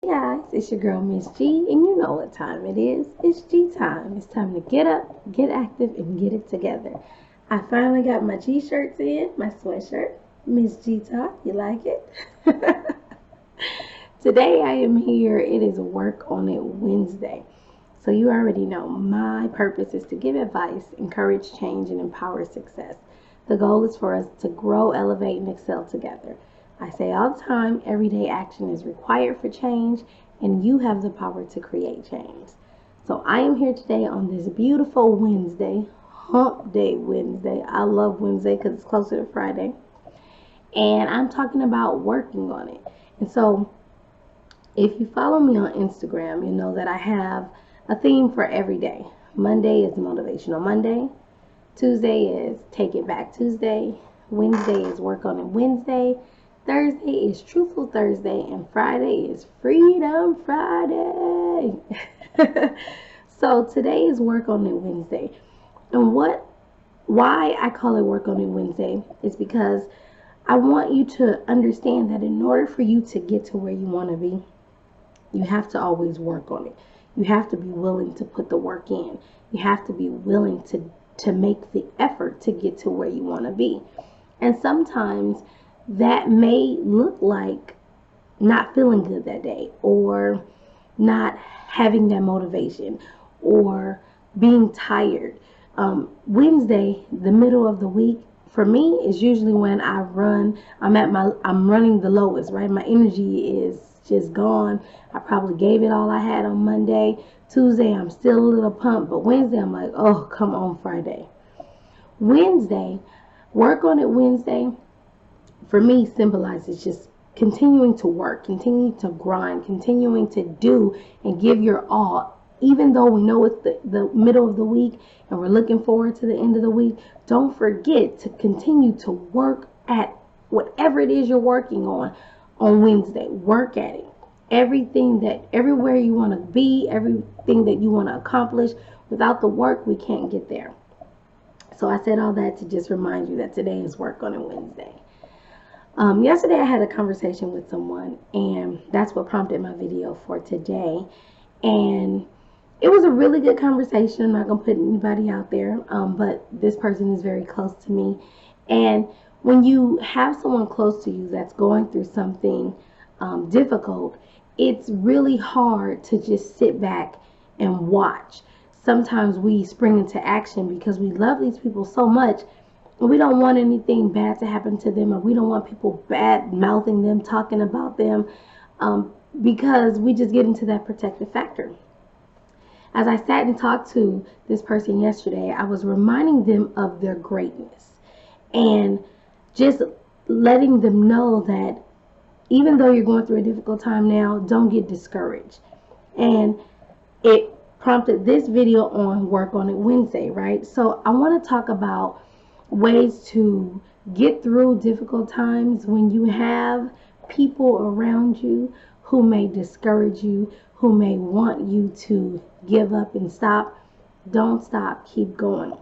Guys, it's your girl Miss G, and you know what time it is. It's G time. It's time to get up, get active, and get it together. I finally got my G shirts in, my sweatshirt. Miss G Talk, you like it? Today I am here. It is Work on It Wednesday. So you already know my purpose is to give advice, encourage change, and empower success. The goal is for us to grow, elevate, and excel together. I say all the time, everyday action is required for change, and you have the power to create change. So I am here today on this beautiful Wednesday, Hump Day Wednesday. I love Wednesday because it's closer to Friday. And I'm talking about working on it. And so if you follow me on Instagram, you know that I have a theme for every day. Monday is Motivational Monday. Tuesday is Take It Back Tuesday. Wednesday is Work on It Wednesday. Thursday is Truthful Thursday, and Friday is Freedom Friday. So today is Work on It Wednesday. And why I call it Work on It Wednesday is because I want you to understand that in order for you to get to where you want to be, you have to always work on it. You have to be willing to put the work in. You have to be willing to make the effort to get to where you want to be. And sometimes that may look like not feeling good that day, or not having that motivation, or being tired. Wednesday, the middle of the week, for me is usually when I'm running the lowest, right? My energy is just gone. I probably gave it all I had on Monday. Tuesday, I'm still a little pumped, but Wednesday, I'm like, oh, come on, Friday. Wednesday, Work on It Wednesday, for me, symbolizes just continuing to work, continuing to grind, continuing to do and give your all. Even though we know it's the middle of the week and we're looking forward to the end of the week, don't forget to continue to work at whatever it is you're working on Wednesday. Work at it. Everywhere you want to be, everything that you want to accomplish, without the work, we can't get there. So I said all that to just remind you that today is Work on It Wednesday. Yesterday I had a conversation with someone, and that's what prompted my video for today. And it was a really good conversation. I'm not going to put anybody out there, but this person is very close to me. And when you have someone close to you that's going through something difficult, it's really hard to just sit back and watch. Sometimes we spring into action because we love these people so much. We don't want anything bad to happen to them, or we don't want people bad mouthing them, talking about them, because we just get into that protective factor. As I sat and talked to this person yesterday, I was reminding them of their greatness and just letting them know that even though you're going through a difficult time now, don't get discouraged. And it prompted this video on Work on It Wednesday, right? So I want to talk about ways to get through difficult times when you have people around you who may discourage you, who may want you to give up and stop. Don't stop, keep going.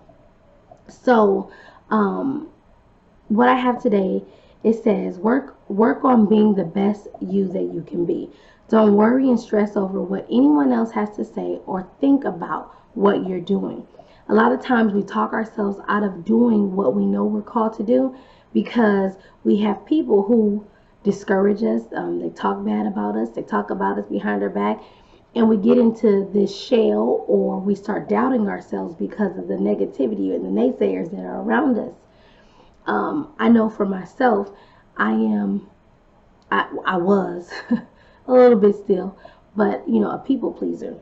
So what I have today, it says work on being the best you that you can be. Don't worry and stress over what anyone else has to say or think about what you're doing. A lot of times we talk ourselves out of doing what we know we're called to do because we have people who discourage us. They talk bad about us. They talk about us behind our back. And we get into this shell, or we start doubting ourselves because of the negativity and the naysayers that are around us. I know for myself, I was a little bit still, but a people pleaser.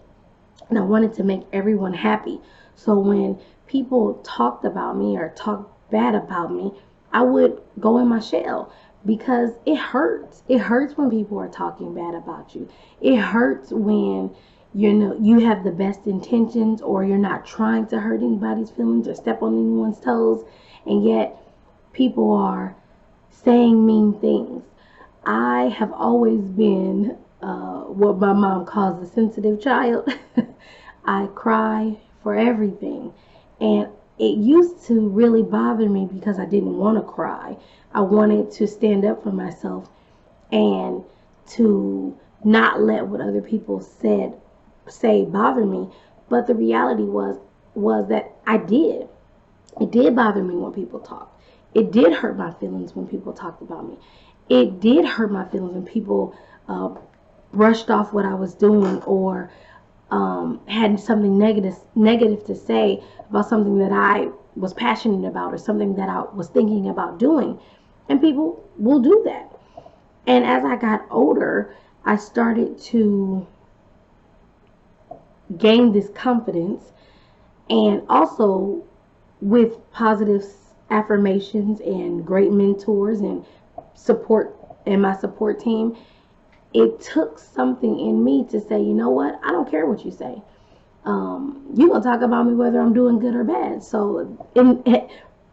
And I wanted to make everyone happy. So when people talked about me or talked bad about me, I would go in my shell because it hurts. It hurts when people are talking bad about you. It hurts when you have the best intentions, or you're not trying to hurt anybody's feelings or step on anyone's toes, and yet people are saying mean things. I have always been what my mom calls a sensitive child. I cry for everything, and it used to really bother me because I didn't want to cry. I wanted to stand up for myself and to not let what other people say bother me. But the reality was that I did. It did bother me when people talked. It did hurt my feelings when people talked about me. It did hurt my feelings when people brushed off what I was doing, or had something negative to say about something that I was passionate about, or something that I was thinking about doing. And people will do that. And as I got older, I started to gain this confidence, and also with positive affirmations and great mentors and support, and my support team, it took something in me to say, you know what, I don't care what you say. You're going to talk about me whether I'm doing good or bad. So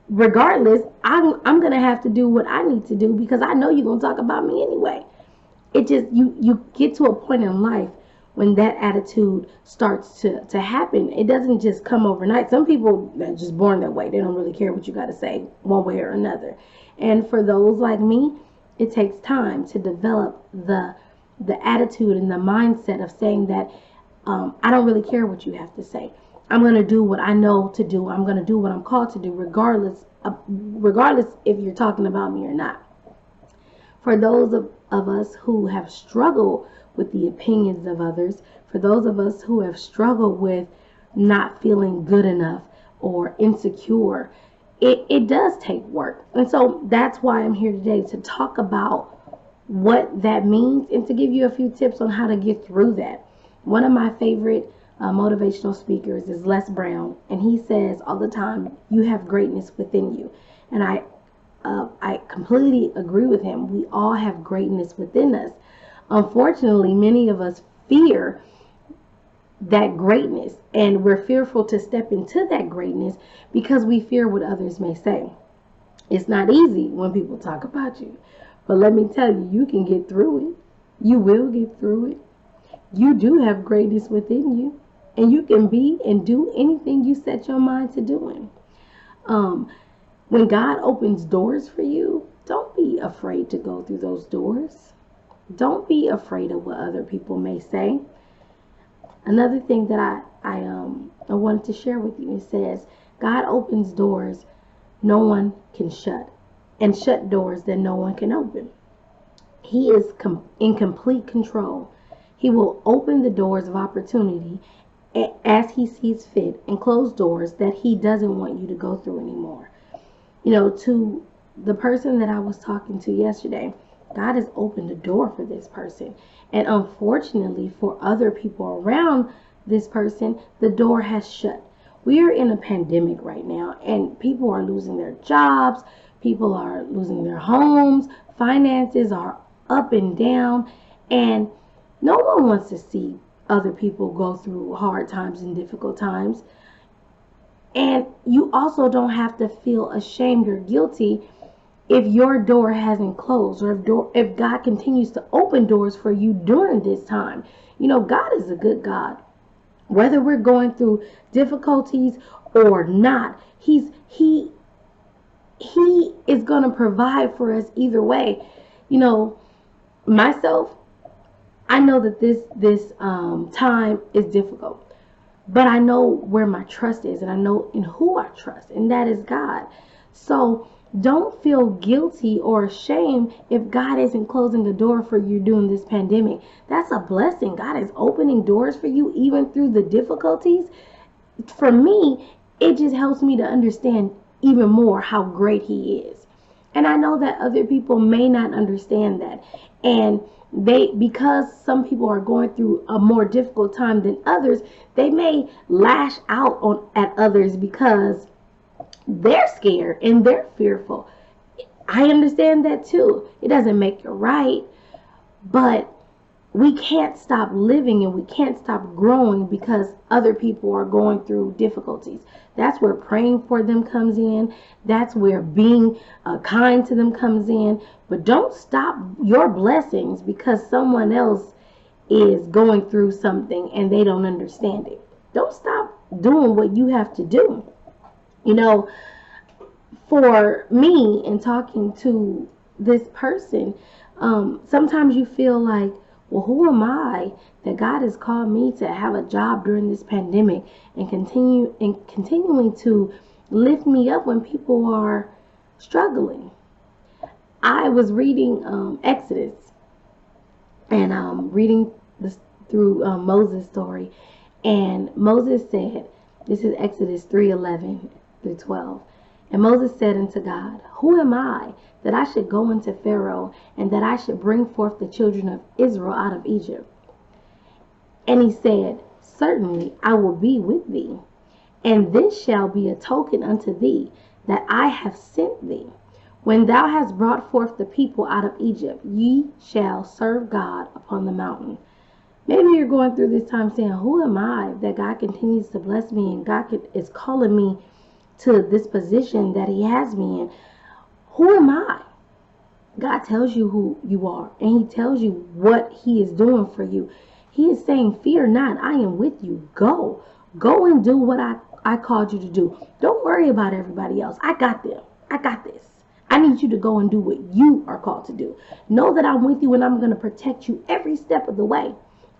regardless, I'm going to have to do what I need to do, because I know you're going to talk about me anyway. It just, you get to a point in life when that attitude starts to happen. It doesn't just come overnight. Some people are just born that way. They don't really care what you got to say one way or another. And for those like me, it takes time to develop the attitude and the mindset of saying that I don't really care what you have to say. I'm going to do what I know to do. I'm going to do what I'm called to do, regardless if you're talking about me or not. For those of us who have struggled with the opinions of others, for those of us who have struggled with not feeling good enough or insecure, it does take work. And so that's why I'm here today, to talk about what that means and to give you a few tips on how to get through that. One of my favorite motivational speakers is Les Brown, and he says all the time, you have greatness within you. And I completely agree with him. We all have greatness within us. Unfortunately, many of us fear that greatness, and we're fearful to step into that greatness because we fear what others may say. It's not easy when people talk about you, but let me tell you, you can get through it. You will get through it. You do have greatness within you, and you can be and do anything you set your mind to doing. When God opens doors for you, don't be afraid to go through those doors. Don't be afraid of what other people may say. Another thing that I wanted to share with you, it says, God opens doors no one can shut, and shut doors that no one can open. He is in complete control. He will open the doors of opportunity as he sees fit, and close doors that he doesn't want you to go through anymore. You know, to the person that I was talking to yesterday, God has opened a door for this person. And unfortunately for other people around this person, the door has shut. We are in a pandemic right now, and people are losing their jobs. People are losing their homes. Finances are up and down. And no one wants to see other people go through hard times and difficult times. And you also don't have to feel ashamed or guilty if your door hasn't closed, or if God continues to open doors for you during this time. You know, God is a good God. Whether we're going through difficulties or not, He is going to provide for us either way. You know, myself, I know that this time is difficult, but I know where my trust is, and I know in who I trust, and that is God. So don't feel guilty or ashamed if God isn't closing the door for you during this pandemic. That's a blessing. God is opening doors for you even through the difficulties. For me, it just helps me to understand even more how great He is. And I know that other people may not understand that. And because some people are going through a more difficult time than others, they may lash out at others because they're scared and they're fearful. I understand that too. It doesn't make it right, but we can't stop living and we can't stop growing because other people are going through difficulties. That's where praying for them comes in. That's where being kind to them comes in. But don't stop your blessings because someone else is going through something and they don't understand it. Don't stop doing what you have to do. You know, for me, in talking to this person, sometimes you feel like, Well, who am I that God has called me to have a job during this pandemic and continuing to lift me up when people are struggling? I was reading Exodus and reading this through Moses' story, and Moses said, this is Exodus 3:11 through 12. And Moses said unto God, who am I that I should go unto Pharaoh, and that I should bring forth the children of Israel out of Egypt? And he said, certainly I will be with thee, and this shall be a token unto thee that I have sent thee. When thou hast brought forth the people out of Egypt, ye shall serve God upon the mountain. Maybe you're going through this time saying, who am I that God continues to bless me and God is calling me to this position that he has me in? Who am I? God tells you who you are, and he tells you what he is doing for you. He is saying, fear not, I am with you. Go and do what I called you to do. Don't worry about everybody else. I got them. I got this. I need you to go and do what you are called to do. Know that I'm with you, and I'm going to protect you every step of the way.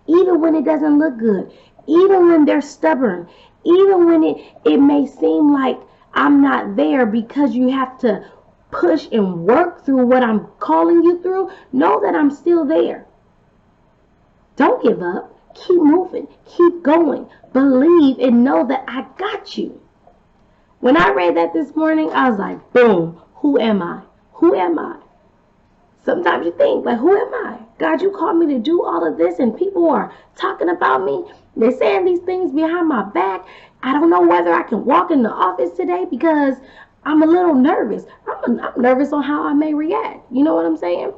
Even when it doesn't look good, even when they're stubborn, even when it may seem like I'm not there, because you have to push and work through what I'm calling you through, know that I'm still there. Don't give up. Keep moving. Keep going. Believe and know that I got you. When I read that this morning, I was like, boom, who am I? Who am I? Sometimes you think, like, who am I? God, you called me to do all of this, and people are talking about me. They're saying these things behind my back. I don't know whether I can walk in the office today because I'm a little nervous. I'm nervous on how I may react. You know what I'm saying?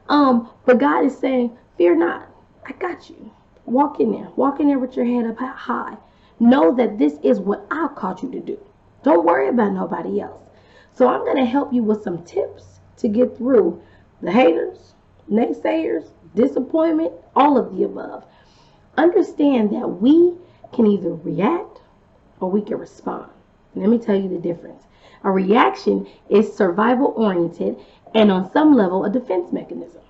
But God is saying, fear not. I got you. Walk in there. Walk in there with your head up high. Know that this is what I called you to do. Don't worry about nobody else. So I'm going to help you with some tips to get through the haters, naysayers, disappointment, all of the above. Understand that we can either react or we can respond. Let me tell you the difference. A reaction is survival oriented and on some level a defense mechanism.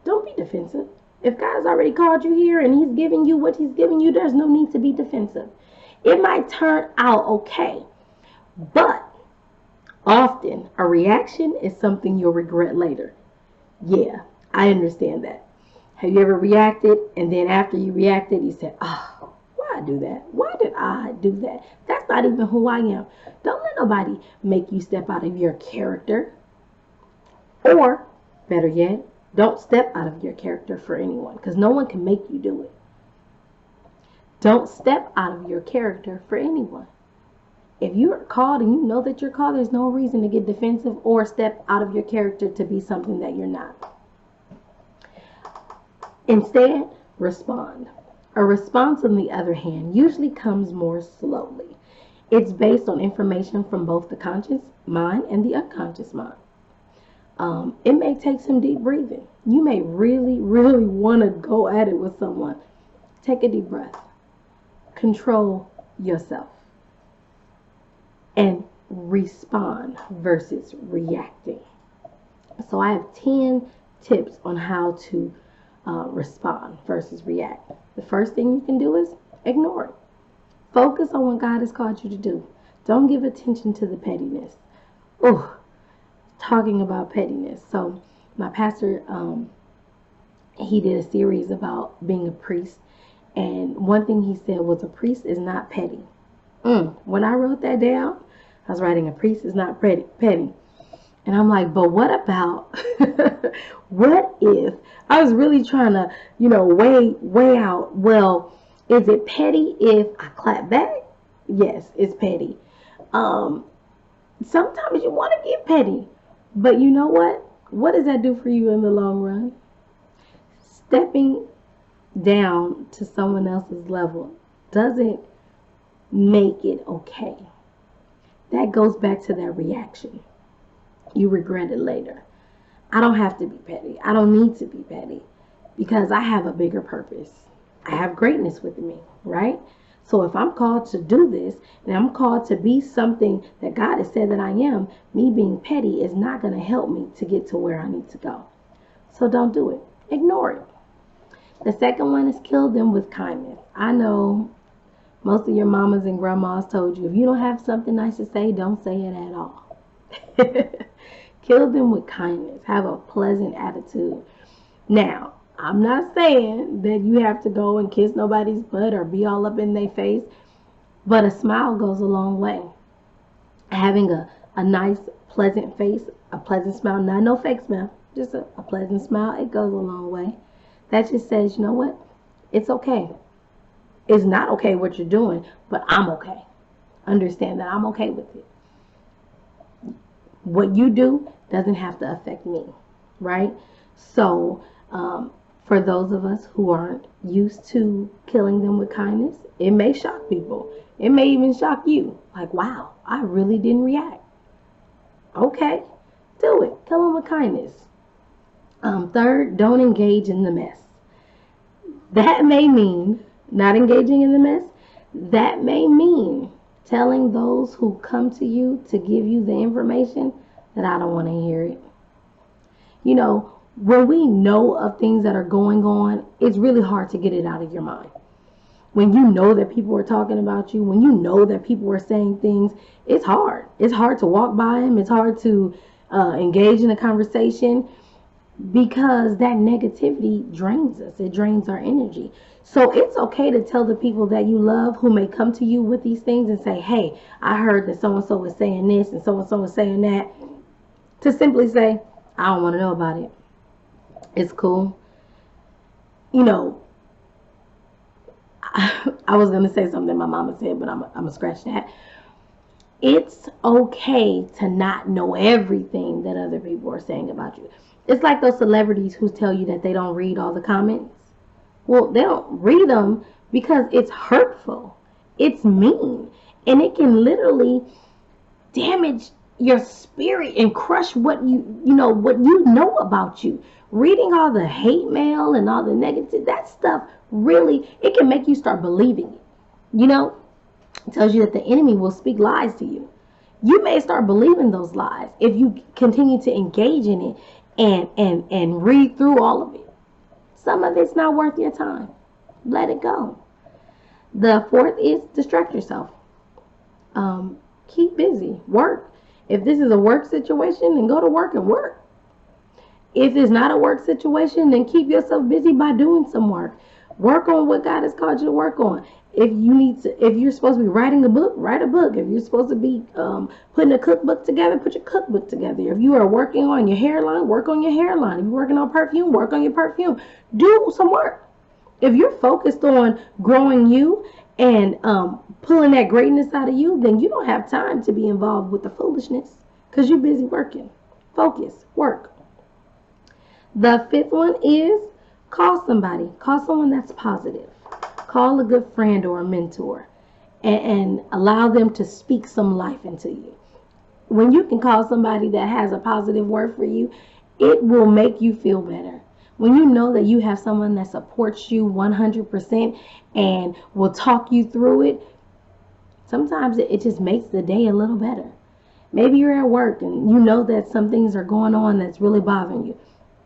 Don't be defensive. If God has already called you here and he's giving you what he's giving you, there's no need to be defensive. It might turn out okay, but often a reaction is something you'll regret later. Yeah, I understand that. Have you ever reacted and then after you reacted, you said, oh, why I do that? Why did I do that? That's not even who I am. Don't let nobody make you step out of your character. Or, better yet, don't step out of your character for anyone, because no one can make you do it. Don't step out of your character for anyone. If you are called and you know that you're called, there's no reason to get defensive or step out of your character to be something that you're not. Instead, respond. A response, on the other hand, usually comes more slowly. It's based on information from both the conscious mind and the unconscious mind. It may take some deep breathing. You may really, really want to go at it with someone. Take a deep breath. Control yourself. And respond versus reacting. So I have 10 tips on how to respond versus react. The first thing you can do is ignore it. Focus on what God has called you to do. Don't give attention to the pettiness. Oh, talking about pettiness. So my pastor, he did a series about being a priest. And one thing he said was a priest is not petty. When I wrote that down, I was writing a priest is not petty. And I'm like, but what about, what if, I was really trying to, weigh out, well, is it petty if I clap back? Yes, it's petty. Sometimes you want to get petty, but you know what? What does that do for you in the long run? Stepping down to someone else's level doesn't make it okay. That goes back to that reaction. You regret it later. I don't have to be petty. I don't need to be petty because I have a bigger purpose. I have greatness within me, right? So if I'm called to do this and I'm called to be something that God has said that I am, me being petty is not going to help me to get to where I need to go. So don't do it. Ignore it. The second one is kill them with kindness. I know most of your mamas and grandmas told you if you don't have something nice to say, don't say it at all. Kill them with kindness. Have a pleasant attitude. Now, I'm not saying that you have to go and kiss nobody's butt or be all up in their face, but a smile goes a long way. Having a nice, pleasant face, a pleasant smile, not no fake smile, just a pleasant smile, it goes a long way. That just says, you know what? It's okay. It's not okay what you're doing, but I'm okay. Understand that I'm okay with it. What you do doesn't have to affect me, right? So, for those of us who aren't used to killing them with kindness, it may shock people. It may even shock you. Like, wow, I really didn't react. Okay, do it. Kill them with kindness. Third, don't engage in the mess. That may mean not engaging in the mess. That may mean telling those who come to you to give you the information that I don't want to hear it. You know, when we know of things that are going on, it's really hard to get it out of your mind. When you know that people are talking about you, when you know that people are saying things, it's hard. It's hard to walk by them. It's hard to engage in a conversation because that negativity drains us. It drains our energy. So it's okay to tell the people that you love who may come to you with these things and say, hey, I heard that so-and-so was saying this and so-and-so was saying that. To simply say, I don't want to know about it. It's cool. You know, I was going to say something my mama said, but I'm going to scratch that. It's okay to not know everything that other people are saying about you. It's like those celebrities who tell you that they don't read all the comments. Well, they don't read them because it's hurtful. It's mean. And it can literally damage your spirit and crush what you know about you. Reading all the hate mail and all the negative, that stuff really, it can make you start believing it. You know, it tells you that the enemy will speak lies to you. You may start believing those lies if you continue to engage in it and read through all of it. Some of it's not worth your time. Let it go. The fourth is distract yourself. Keep busy. Work. If this is a work situation, then go to work and work. If it's not a work situation, then keep yourself busy by doing some work. Work on what God has called you to work on. If you're supposed to be writing a book, write a book. If you're supposed to be putting a cookbook together, put your cookbook together. If you are working on your hairline, work on your hairline. If you're working on perfume, work on your perfume. Do some work. If you're focused on growing you and pulling that greatness out of you, then you don't have time to be involved with the foolishness because you're busy working. Focus, work. The fifth one is call somebody. Call someone that's positive. Call a good friend or a mentor and allow them to speak some life into you. When you can call somebody that has a positive word for you, it will make you feel better. When you know that you have someone that supports you 100% and will talk you through it, sometimes it just makes the day a little better. Maybe you're at work and you know that some things are going on that's really bothering you.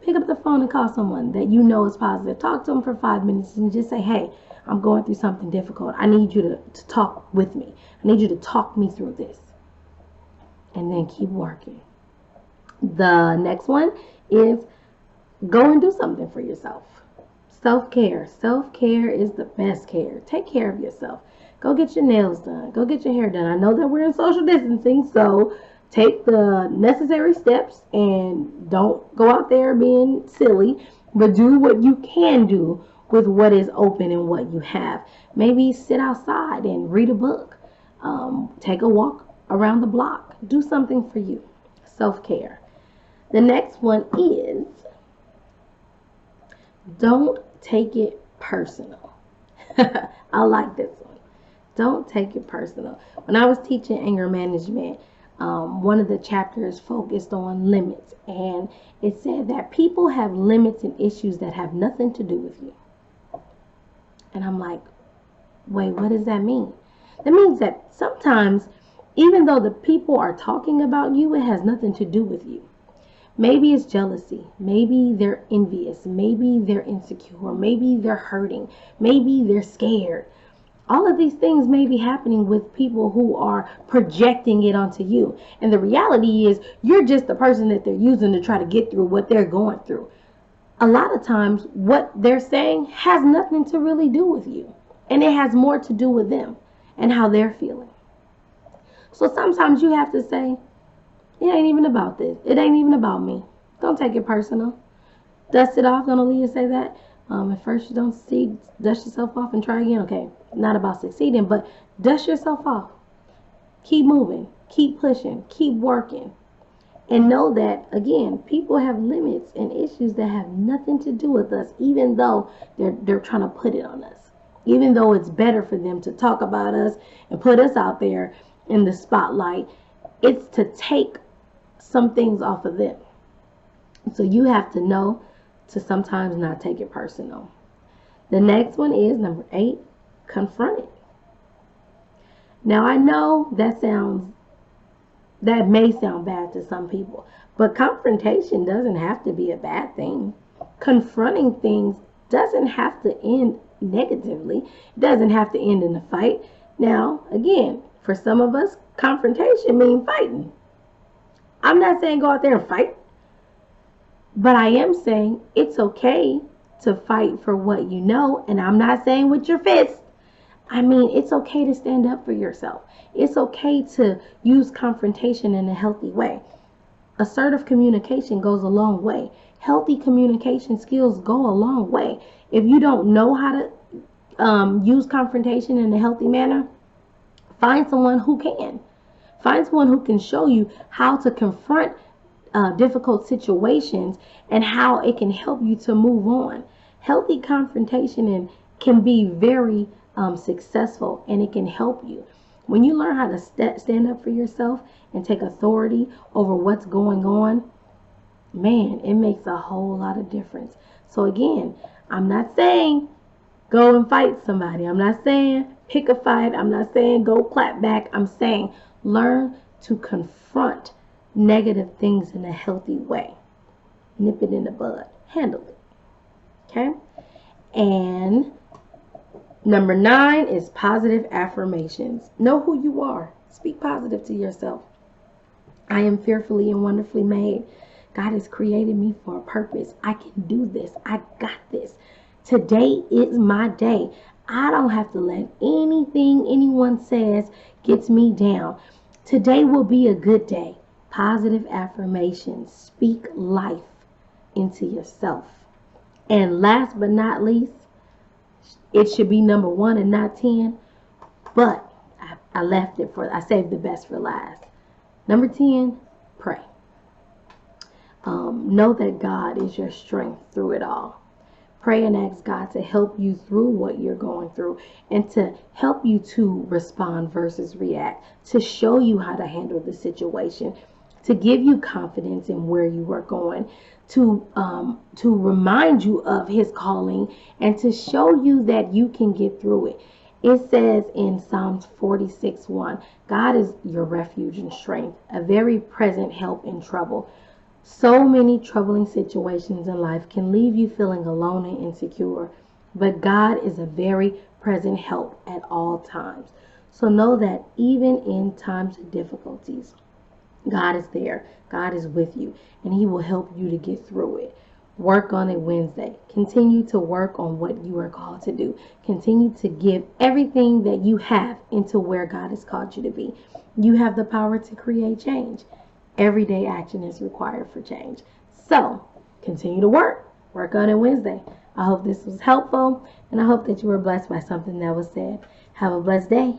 Pick up the phone and call someone that you know is positive. Talk to them for 5 minutes and just say, hey, I'm going through something difficult. I need you to talk with me. I need you to talk me through this. And then keep working. The next one is go and do something for yourself. Self-care. Self-care is the best care. Take care of yourself. Go get your nails done. Go get your hair done. I know that we're in social distancing, so take the necessary steps and don't go out there being silly, but do what you can do with what is open and what you have. Maybe sit outside and read a book. Take a walk around the block. Do something for you. Self-care. The next one is don't take it personal. I like this one. Don't take it personal. When I was teaching anger management, one of the chapters focused on limits, and it said that people have limits and issues that have nothing to do with you. And I'm like, wait, what does that mean? That means that sometimes, even though the people are talking about you, it has nothing to do with you. Maybe it's jealousy. Maybe they're envious. Maybe they're insecure. Maybe they're hurting. Maybe they're scared. All of these things may be happening with people who are projecting it onto you. And the reality is you're just the person that they're using to try to get through what they're going through. A lot of times what they're saying has nothing to really do with you. And it has more to do with them and how they're feeling. So sometimes you have to say, it ain't even about this. It ain't even about me. Don't take it personal. Dust it off. Don't Aaliyah say that? At first you don't succeed, dust yourself off and try again. Okay, not about succeeding, but dust yourself off. Keep moving. Keep pushing. Keep working. And know that, again, people have limits and issues that have nothing to do with us, even though they're trying to put it on us. Even though it's better for them to talk about us and put us out there in the spotlight, it's to take some things off of them. So you have to know to sometimes not take it personal. The next one is number 8, confront it. Now I know that may sound bad to some people, but confrontation doesn't have to be a bad thing. Confronting things doesn't have to end negatively. It doesn't have to end in a fight. Now, again, for some of us, confrontation means fighting. I'm not saying go out there and fight, but I am saying it's okay to fight for what you know, and I'm not saying with your fist. I mean, it's okay to stand up for yourself. It's okay to use confrontation in a healthy way. Assertive communication goes a long way. Healthy communication skills go a long way. If you don't know how to use confrontation in a healthy manner, find someone who can. Find someone who can show you how to confront difficult situations and how it can help you to move on. Healthy confrontation can be very successful, and it can help you. When you learn how to stand up for yourself and take authority over what's going on, man, it makes a whole lot of difference. So again, I'm not saying go and fight somebody. I'm not saying pick a fight. I'm not saying go clap back. I'm saying learn to confront negative things in a healthy way. Nip it in the bud. Handle it. Okay? And number 9 is positive affirmations. Know who you are. Speak positive to yourself. I am fearfully and wonderfully made. God has created me for a purpose. I can do this. I got this. Today is my day. I don't have to let anything anyone says gets me down. Today will be a good day. Positive affirmations. Speak life into yourself. And last but not least, it should be number 1 and not 10, but I saved the best for last. Number 10, pray. Know that God is your strength through it all. Pray and ask God to help you through what you're going through and to help you to respond versus react, to show you how to handle the situation, to give you confidence in where you are going, to remind you of his calling, and to show you that you can get through it. It says in Psalms 46:1, God is your refuge and strength, a very present help in trouble. So many troubling situations in life can leave you feeling alone and insecure, but God is a very present help at all times. So know that even in times of difficulties, God is there. God is with you, and he will help you to get through it. Work on it Wednesday. Continue to work on what you are called to do. Continue to give everything that you have into where God has called you to be. You have the power to create change. Everyday action is required for change. So, continue to work. Work on it Wednesday. I hope this was helpful, and I hope that you were blessed by something that was said. Have a blessed day.